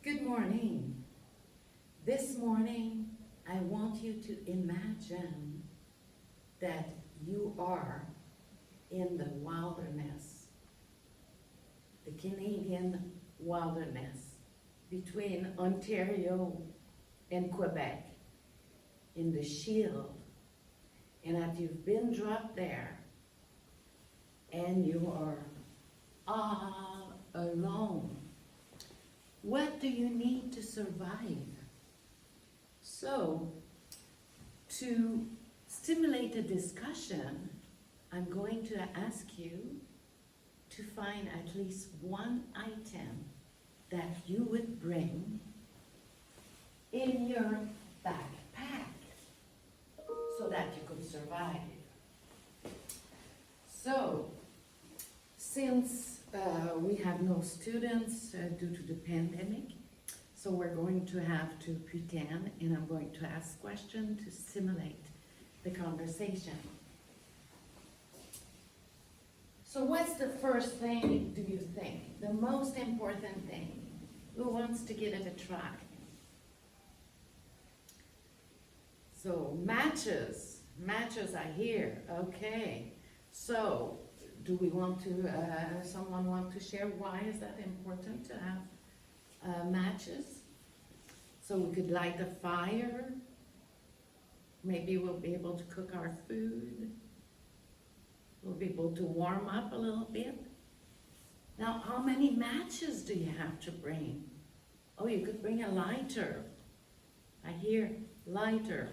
Good morning. This morning, I want you to imagine that you are in the wilderness, the Canadian wilderness, between Ontario and Quebec, in the Shield, and that you've been dropped there, and you are all alone. What do you need to survive? So, to stimulate a discussion, I'm going to ask you to find at least one item that you would bring in your backpack so that you could survive. So, since we have no students due to the pandemic, so we're going to have to pretend, and I'm going to ask questions to stimulate the conversation. So what's the first thing do you think? The most important thing? Who wants to give it a try? So matches I hear, okay. So do we want to, someone want to share why is that important to have matches? So we could light a fire. Maybe we'll be able to cook our food. We'll be able to warm up a little bit. Now, how many matches do you have to bring? Oh, you could bring a lighter. I hear lighter.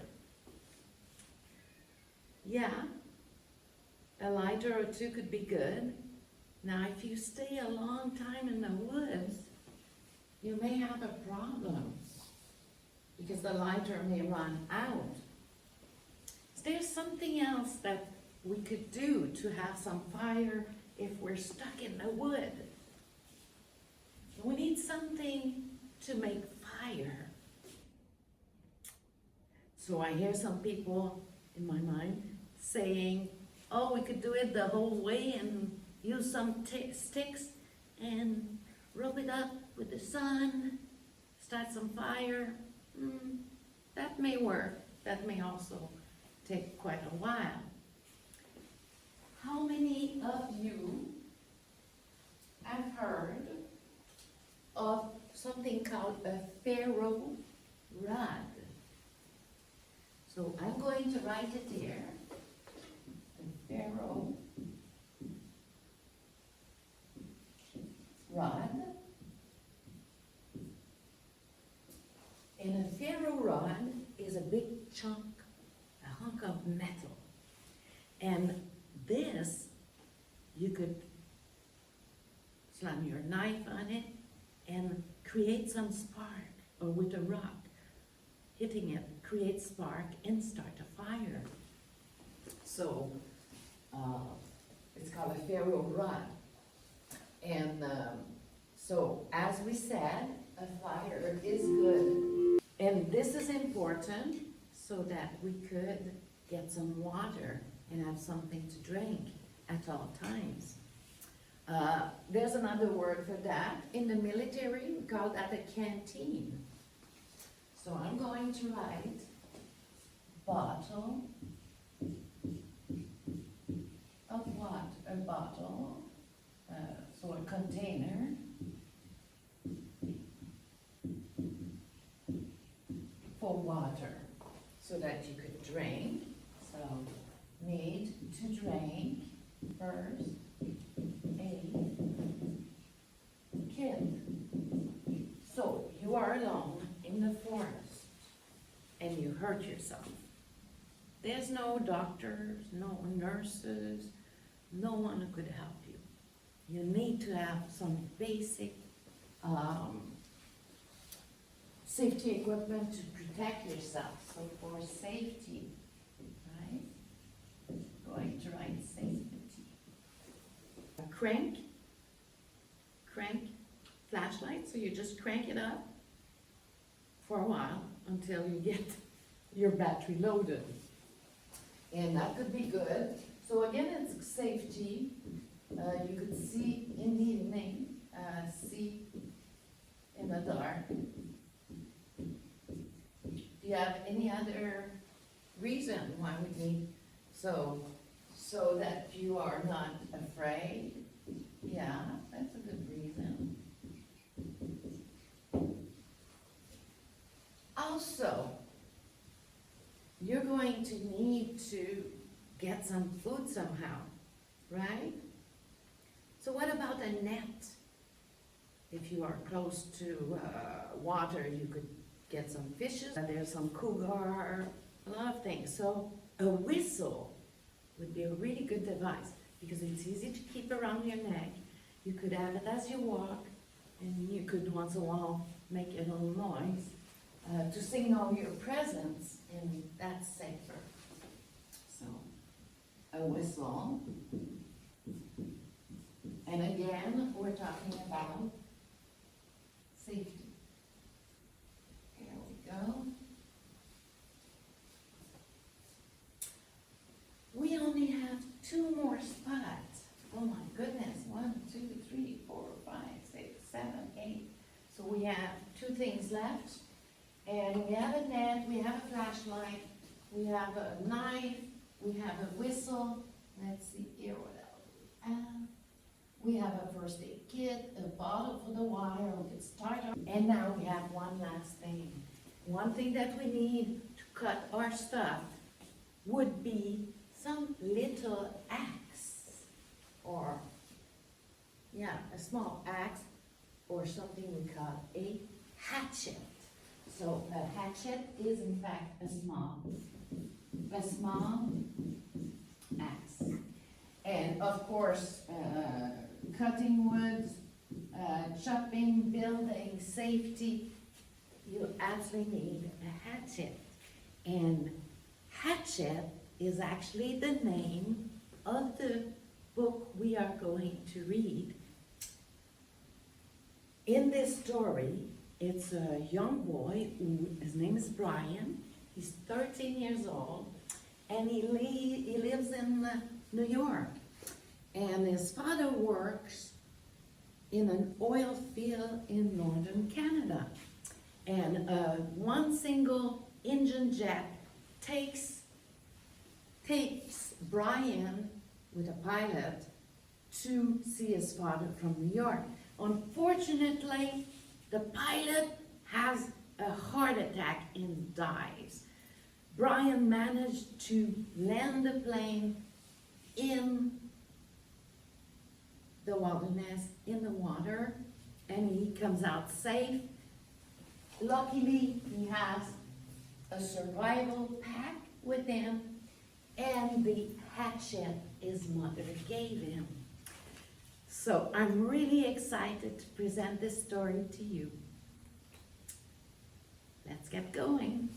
Yeah. A lighter or two could be good. Now, if you stay a long time in the woods, you may have a problem because the lighter may run out. Is there something else that we could do to have some fire if we're stuck in the wood? We need something to make fire. So I hear some people in my mind saying, oh, we could do it the whole way and use some sticks and rub it up with the sun, start some fire. That may work. That may also take quite a while. How many of you have heard of something called a ferro rod? So I'm going to write it here. Ferro rod. And a ferro rod is a big chunk, a hunk of metal. And this, you could slam your knife on it and create some spark, or with a rock, hitting it, create spark and start a fire. So, it's called a ferro rod. And so, as we said, a fire is good. And this is important so that we could get some water and have something to drink at all times. There's another word for that. In the military, we call that a canteen. So I'm going to write bottle of what? A bottle, so a container for water so that you could drink. So need to drink first aid kit. So you are alone in the forest and you hurt yourself. There's no doctors, no nurses, no one who could help you. You need to have some basic safety equipment to protect yourself. So for safety, right? Going to write safety. A crank flashlight, so you just crank it up for a while until you get your battery loaded. And that could be good. So again, it's safety. You could see in the evening, see in the dark. Do you have any other reason why we need, so that you are not afraid? Yeah, that's a good reason. Also, you're going to need to get some food somehow, right? So what about a net? If you are close to water, you could get some fishes. There's some cougar, a lot of things. So a whistle would be a really good device because it's easy to keep around your neck. You could have it as you walk, and you could once in a while make a little noise to signal your presence, and that's safer. So a whistle. And again, we're talking about safety. Here we go. We only have 2 more spots. Oh my goodness, 1, 2, 3, 4, 5, 6, 7, 8. So we have 2 things left. And we have a net, we have a flashlight, we have a knife, we have a whistle. Let's see here what else we have. We have a first aid kit, a bottle for the water, we can start our, and now we have one last thing. One thing that we need to cut our stuff would be some little axe, or, yeah, a small axe, or something we call a hatchet. So a hatchet is in fact a small axe. And of course, cutting wood, chopping, building, safety, you absolutely need a hatchet. And hatchet is actually the name of the book we are going to read. In this story, it's a young boy, his name is Brian. He's 13 years old, and he lives in New York. And his father works in an oil field in northern Canada. And one single engine jet takes Brian with a pilot to see his father from New York. Unfortunately, the pilot has a heart attack and dies. Brian managed to land the plane in the wilderness, in the water, and he comes out safe. Luckily, he has a survival pack with him, and the hatchet his mother gave him. So I'm really excited to present this story to you. Let's get going.